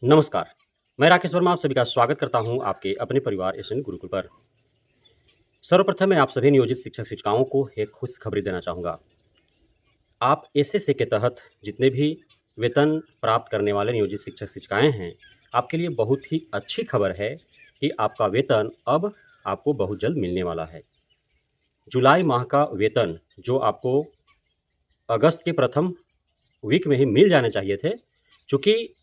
नमस्कार, मैं राकेश वर्मा आप सभी का स्वागत करता हूं आपके अपने परिवार एशियन गुरुकुल पर। सर्वप्रथम मैं आप सभी नियोजित शिक्षक-शिक्षिकाओं को एक खुशखबरी देना चाहूँगा। आप एसएसए के तहत जितने भी वेतन प्राप्त करने वाले नियोजित शिक्षक-शिक्षिकाएँ हैं, आपके लिए बहुत ही अच्छी खबर है कि आपका वेतन अब आपको बहुत जल्द मिलने वाला है। जुलाई माह का वेतन जो आपको अगस्त के प्रथम वीक में ही मिल जाने चाहिए थे, चूँकि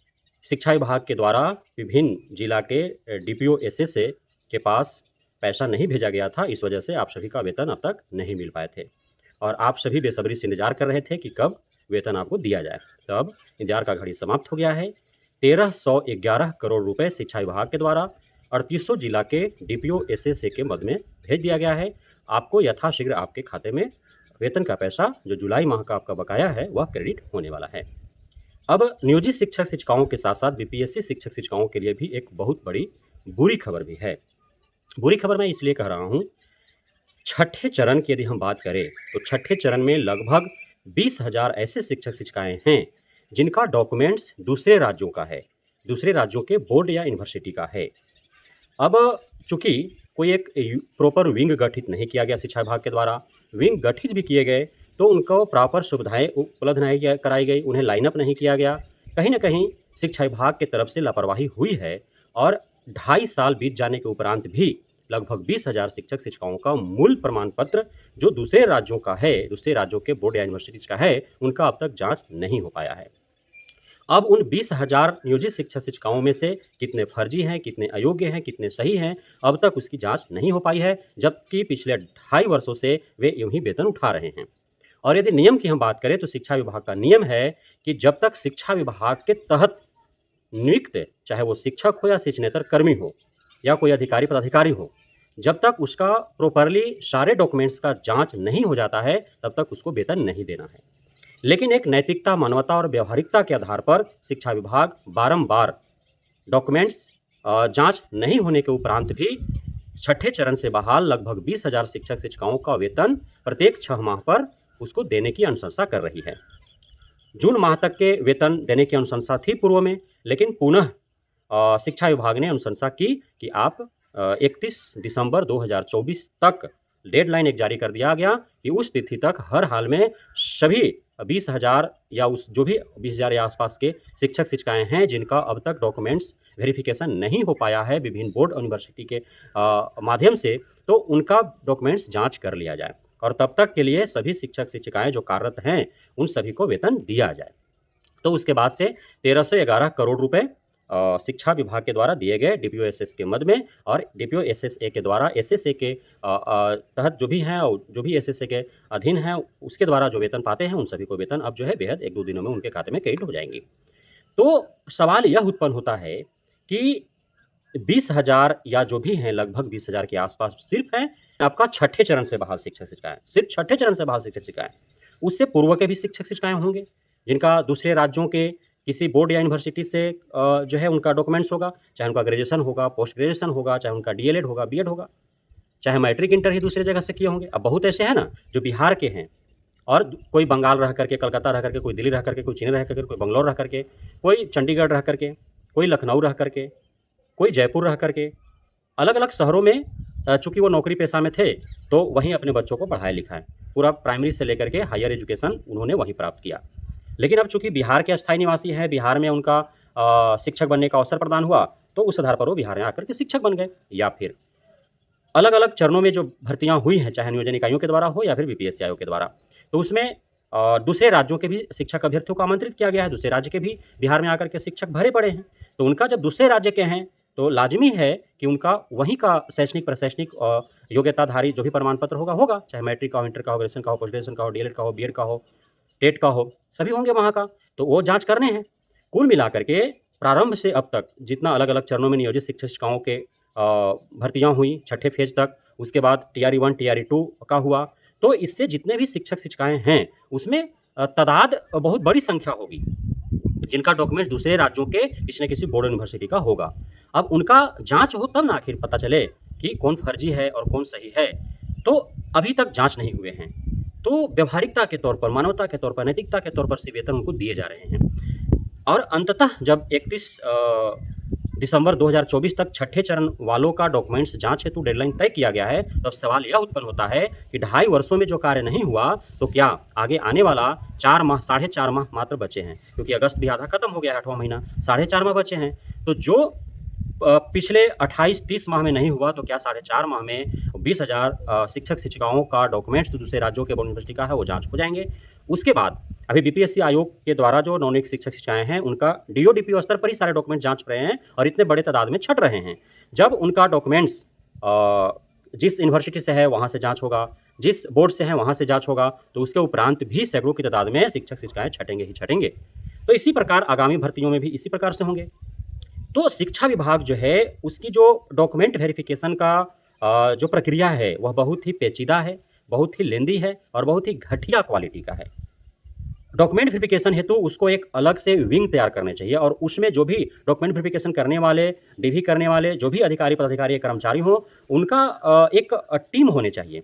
शिक्षा विभाग के द्वारा विभिन्न जिला के डीपीओ एसएसए के पास पैसा नहीं भेजा गया था, इस वजह से आप सभी का वेतन अब तक नहीं मिल पाए थे और आप सभी बेसब्री से इंतजार कर रहे थे कि कब वेतन आपको दिया जाए। तो अब इंतजार का घड़ी समाप्त हो गया है। 1311 करोड़ रुपए शिक्षा विभाग के द्वारा 3800 जिला के डीपीओ एसएसए के मद में भेज दिया गया है। आपको यथाशीघ्र आपके खाते में वेतन का पैसा जो जुलाई माह का आपका बकाया है, वह क्रेडिट होने वाला है। अब नियोजित शिक्षक-शिक्षिकाओं के साथ-साथ बीपीएससी शिक्षक-शिक्षिकाओं के लिए भी एक बहुत बड़ी बुरी खबर भी है। बुरी खबर मैं इसलिए कह रहा हूँ, छठे चरण की यदि हम बात करें, तो छठे चरण में लगभग 20,000 ऐसे शिक्षक-शिक्षिकाएँ हैं, जिनका डॉक्यूमेंट्स दूसरे राज्यों का है, दूसरे राज्यों के बोर्ड या यूनिवर्सिटी का है। अब चूँकि कोई एक प्रॉपर विंग गठित नहीं किया गया शिक्षा विभाग के द्वारा, विंग गठित भी किए गए तो उनको प्रॉपर सुविधाएँ उपलब्ध नहीं कराई गई, उन्हें लाइन अप नहीं किया गया। कहीं न कहीं शिक्षा विभाग की तरफ से लापरवाही हुई है और 2.5 साल बीत जाने के उपरांत भी लगभग 20,000 शिक्षक-शिक्षिकाओं का मूल प्रमाण पत्र जो दूसरे राज्यों का है, दूसरे राज्यों के बोर्ड या यूनिवर्सिटीज़ का है, उनका अब तक जाँच नहीं हो पाया है। अब उन 20,000 नियोजित शिक्षक-शिक्षिकाओं में से कितने फर्जी हैं, कितने अयोग्य हैं, कितने सही हैं, अब तक उसकी जाँच नहीं हो पाई है, जबकि पिछले 2.5 वर्षों से वे यूँ ही वेतन उठा रहे हैं। और यदि नियम की हम बात करें तो शिक्षा विभाग का नियम है कि जब तक शिक्षा विभाग के तहत नियुक्त, चाहे वो शिक्षक हो या शिक्षणेतर कर्मी हो या कोई अधिकारी पदाधिकारी हो, जब तक उसका प्रॉपरली सारे डॉक्यूमेंट्स का जाँच नहीं हो जाता है, तब तक उसको वेतन नहीं देना है। लेकिन एक नैतिकता, मानवता और व्यावहारिकता के आधार पर शिक्षा विभाग बारंबार डॉक्यूमेंट्स जाँच नहीं होने के उपरांत भी छठे चरण से बहाल लगभग 20,000 शिक्षक-शिक्षिकाओं का वेतन प्रत्येक 6 माह पर उसको देने की अनुशंसा कर रही है। जून माह तक के वेतन देने की अनुशंसा थी पूर्व में, लेकिन पुनः शिक्षा विभाग ने अनुशंसा की कि आप 31 दिसंबर 2024 तक डेडलाइन एक जारी कर दिया गया कि उस तिथि तक हर हाल में सभी 20,000 या उस जो भी 20,000 या आसपास के शिक्षक-शिक्षिकाएँ हैं, जिनका अब तक डॉक्यूमेंट्स वेरिफिकेशन नहीं हो पाया है विभिन्न बोर्ड और यूनिवर्सिटी के माध्यम से, तो उनका डॉक्यूमेंट्स जाँच कर लिया जाए और तब तक के लिए सभी शिक्षक-शिक्षिकाएँ जो कार्यरत हैं, उन सभी को वेतन दिया जाए। तो उसके बाद से 1311 करोड़ रुपए शिक्षा विभाग के द्वारा दिए गए डीपीओ एसएस के मद में और डीपीओ एसएसए के द्वारा एसएसए के तहत जो भी हैं और जो भी एसएसए के अधीन हैं, उसके द्वारा जो वेतन पाते हैं, उन सभी को वेतन अब जो है बेहद 1-2 दिनों में उनके खाते में क्रेडिट हो जाएँगी। तो सवाल यह उत्पन्न होता है कि 20,000 या जो भी हैं लगभग 20,000 के आसपास सिर्फ हैं आपका छठे चरण से बहाल शिक्षक-शिक्षिकाएँ, सिर्फ छठे चरण से बहाल शिक्षक-शिक्षिकाएँ। उससे पूर्व के भी शिक्षक-शिक्षिकाएँ होंगे, जिनका दूसरे राज्यों के किसी बोर्ड या यूनिवर्सिटी से जो है उनका डॉक्यूमेंट्स होगा, चाहे उनका ग्रेजुएशन होगा, पोस्ट ग्रेजुएशन होगा, चाहे उनका डीएलएड होगा, बीएड होगा, चाहे मैट्रिक इंटर ही दूसरी जगह से किए होंगे। अब बहुत ऐसे हैं ना जो बिहार के हैं और कोई बंगाल रह करके, कलकत्ता रह करके, कोई दिल्ली रह करके, कोई चेन्नई रह करके, कोई बंगलौर रह करके, कोई चंडीगढ़ रह करके, कोई लखनऊ रह करके, कोई जयपुर रह करके, अलग-अलग शहरों में चूँकि वो नौकरी पेशा में थे, तो वहीं अपने बच्चों को पढ़ाया-लिखाया। पूरा प्राइमरी से लेकर के हायर एजुकेशन उन्होंने वहीं प्राप्त किया। लेकिन अब चूँकि बिहार के अस्थायी निवासी हैं, बिहार में उनका शिक्षक बनने का अवसर प्रदान हुआ, तो उस आधार पर वो बिहार में आकर के शिक्षक बन गए या फिर अलग-अलग चरणों में जो भर्तियाँ हुई हैं, चाहे नियोजन इकाइयों के द्वारा हो या फिर बीपीएससी आयोग के द्वारा, तो उसमें दूसरे राज्यों के भी शिक्षक अभ्यर्थियों को आमंत्रित किया गया है, दूसरे राज्य के भी बिहार में आकर के शिक्षक भरे पड़े हैं। तो उनका जब दूसरे राज्य के हैं, तो लाज़मी है कि उनका वहीं का शैक्षणिक, प्रशैक्षणिक योग्यताधारी जो भी प्रमाण पत्र होगा, चाहे मैट्रिक का हो, इंटर का हो, ग्रेजुएशन का हो, पोस्ट ग्रेजुएशन का हो, डीएलएड का हो, बीएड का हो, टेट का हो, सभी होंगे वहाँ का, तो वो जाँच करने हैं। कुल मिलाकर के प्रारंभ से अब तक जितना अलग-अलग चरणों में नियोजित शिक्षक-शिक्षिकाओं के भर्तियाँ हुई छठे फेज़ तक, उसके बाद टीआरई 1, टीआरई 2 का हुआ, तो इससे जितने भी शिक्षक-शिक्षिकाएँ हैं, उसमें तादाद बहुत बड़ी संख्या होगी, जिनका डॉक्यूमेंट दूसरे राज्यों के किसी न किसी बोर्ड यूनिवर्सिटी का होगा। अब उनका जाँच हो तब ना आखिर पता चले कि कौन फर्जी है और कौन सही है, तो अभी तक जाँच नहीं हुए हैं। तो व्यावहारिकता के तौर पर, मानवता के तौर पर, नैतिकता के तौर पर से वेतन उनको दिए जा रहे हैं। और अंततः जब 31 दिसंबर 2024 तक छठे चरण वालों का डॉक्यूमेंट्स जांच हेतु डेडलाइन तय किया गया है, तब सवाल यह उत्पन्न होता है कि 2.5 वर्षों में जो कार्य नहीं हुआ, तो क्या आगे आने वाला 4 माह, 4.5 माह मात्र बचे हैं? क्योंकि अगस्त भी आधा खत्म हो गया है, 8वां महीना, 4.5 माह बचे हैं। तो जो पिछले 28-30 माह में नहीं हुआ, तो क्या 4.5 माह में 20,000 शिक्षक शिक्षिकाओं का डॉक्यूमेंट्स जो दूसरे राज्यों के बोर्ड यूनिवर्सिटी का है वो जांच हो जाएंगे। उसके बाद अभी बीपीएससी आयोग के द्वारा जो नवनियुक्त शिक्षक शिक्षिकाएं हैं उनका डीओ डीपीओ स्तर पर ही सारे डॉक्यूमेंट जांच रहे हैं और इतने बड़े तादाद में छट रहे हैं। जब उनका डॉक्यूमेंट्स जिस यूनिवर्सिटी से है वहाँ से जांच होगा, जिस बोर्ड से है वहाँ से जांच होगा, तो उसके उपरांत भी सैकड़ों की तादाद में शिक्षक शिक्षिकाएं छटेंगे ही छटेंगे। तो इसी प्रकार आगामी भर्तियों में भी इसी प्रकार से होंगे। तो शिक्षा विभाग जो है उसकी जो डॉक्यूमेंट वेरिफिकेशन का जो प्रक्रिया है वह बहुत ही पेचीदा है, बहुत ही लेंदी है और बहुत ही घटिया क्वालिटी का है। डॉक्यूमेंट वेरिफिकेशन हेतु उसको एक अलग से विंग तैयार करने चाहिए और उसमें जो भी डॉक्यूमेंट वेरिफिकेशन करने वाले, डीवी करने वाले जो भी अधिकारी पदाधिकारी या कर्मचारी हों, उनका एक टीम होनी चाहिए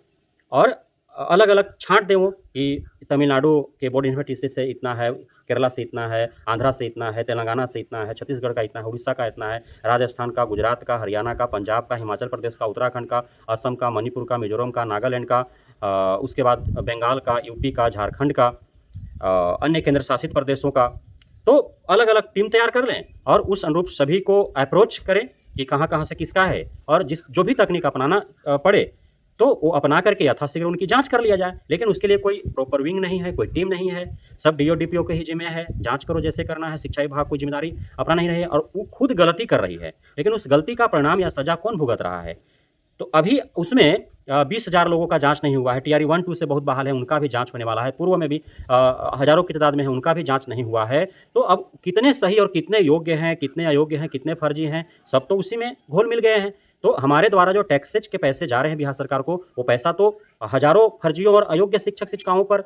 और अलग-अलग छाँट दें वो कि तमिलनाडु के बोर्ड यूनिवर्सिटी से इतना है, केरला से इतना है, आंध्रा से इतना है, तेलंगाना से इतना है, छत्तीसगढ़ का इतना है, उड़ीसा का इतना है, राजस्थान का, गुजरात का, हरियाणा का, पंजाब का, हिमाचल प्रदेश का, उत्तराखंड का, असम का, मणिपुर का, मिजोरम का, नागालैंड का, उसके बाद बंगाल का, यूपी का, झारखंड का, अन्य केंद्र शासित प्रदेशों का। तो अलग-अलग टीम तैयार कर लें और उस अनुरूप सभी को अप्रोच करें कि कहाँ-कहाँ से किसका है और जो भी तकनीक अपनाना पड़े तो वो अपना करके यथाशीघ्र उनकी जांच कर लिया जाए। लेकिन उसके लिए कोई प्रॉपर विंग नहीं है, कोई टीम नहीं है, सब डीओ डीपीओ के ही जिम्मे है, जांच करो जैसे करना है, शिक्षा विभाग कोई जिम्मेदारी अपना नहीं रही है और वो खुद गलती कर रही है। लेकिन उस गलती का परिणाम या सजा कौन भुगत रहा है? तो अभी उसमें 20,000 लोगों का जांच नहीं हुआ है, टीआरई 1-2 से बहुत बहाल है, उनका भी जांच होने वाला है, पूर्व में भी हज़ारों की तादाद में है, उनका भी जांच नहीं हुआ है। तो अब कितने सही और कितने योग्य हैं, कितने अयोग्य हैं, कितने फर्जी हैं, सब तो उसी में घुल मिल गए हैं। तो हमारे द्वारा जो टैक्सेज के पैसे जा रहे हैं बिहार सरकार को, वो पैसा तो हज़ारों फर्जियों और अयोग्य शिक्षक शिक्षिकाओं पर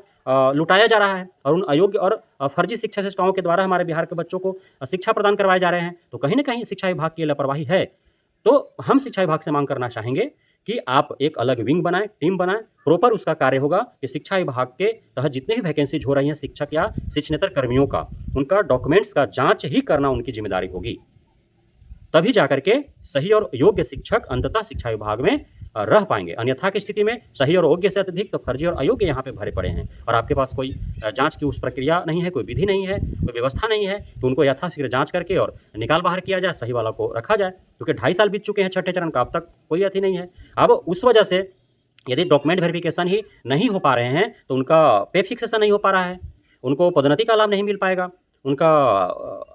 लुटाया जा रहा है और उन अयोग्य और फर्जी शिक्षक शिक्षिकाओं के द्वारा हमारे बिहार के बच्चों को शिक्षा प्रदान करवाए जा रहे हैं। तो कहीं न कहीं शिक्षा विभाग की लापरवाही है। तो हम शिक्षा विभाग से मांग करना चाहेंगे कि आप एक अलग विंग बनाएं, टीम बनाएं, प्रॉपर उसका कार्य होगा कि शिक्षा विभाग के तहत जितनी भी वैकेंसीज हो रही हैं शिक्षक या शिक्षणेतर कर्मियों का, उनका डॉक्यूमेंट्स का जांच ही करना उनकी जिम्मेदारी होगी। तभी जाकर के सही और योग्य शिक्षक अंततः शिक्षा विभाग में रह पाएंगे। अन्यथा की स्थिति में सही और योग्य से अत्यधिक तो फर्जी और अयोग्य यहाँ पे भरे पड़े हैं और आपके पास कोई जांच की उस प्रक्रिया नहीं है, कोई विधि नहीं है, कोई व्यवस्था नहीं है, तो उनको यथाशीघ्र जांच करके और निकाल बाहर किया जाए, सही वाला को रखा जाए। क्योंकि 2.5 साल बीत चुके हैं छठे चरण का, अब तक कोई अति नहीं है। अब उस वजह से यदि डॉक्यूमेंट वेरिफिकेशन ही नहीं हो पा रहे हैं तो उनका पे फिक्सेशन नहीं हो पा रहा है, उनको पदोन्नति का लाभ नहीं मिल पाएगा, उनका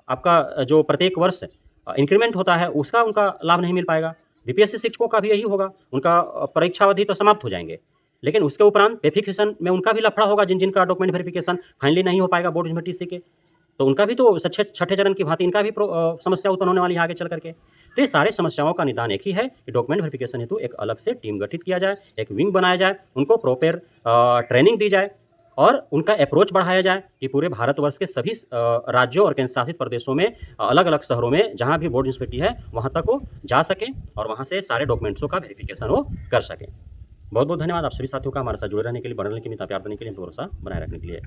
आपका जो प्रत्येक वर्ष इंक्रीमेंट होता है उसका उनका लाभ नहीं मिल पाएगा। बीपीएससी शिक्षकों का भी यही होगा, उनका परीक्षा अवधि तो समाप्त हो जाएंगे, लेकिन उसके उपरांत पे फिक्सेशन में उनका भी लफड़ा होगा। जिनका डॉक्यूमेंट वेरिफिकेशन फाइनली नहीं हो पाएगा बोर्ड यूनिवर्सिटी के, तो उनका भी तो छठे चरण की भांति इनका भी समस्या उत्पन्न होने वाली है आगे चल करके। तो ये सारे समस्याओं का निदान एक ही है कि डॉक्यूमेंट वेरिफिकेशन हेतु एक अलग से टीम गठित किया जाए, एक विंग बनाया जाए, उनको प्रॉपर ट्रेनिंग दी जाए और उनका अप्रोच बढ़ाया जाए कि पूरे भारतवर्ष के सभी राज्यों और केंद्र शासित प्रदेशों में अलग-अलग शहरों में जहाँ भी बोर्ड यूनिवर्सिटी है वहाँ तक वो जा सकें और वहाँ से सारे डॉक्यूमेंट्सों का वेरिफिकेशन वो कर सकें। बहुत-बहुत धन्यवाद आप सभी साथियों का हमारे साथ जुड़े रहने के लिए, बने रहने के लिए, इतना प्यार देने के लिए, भरोसा बनाए रखने के लिए।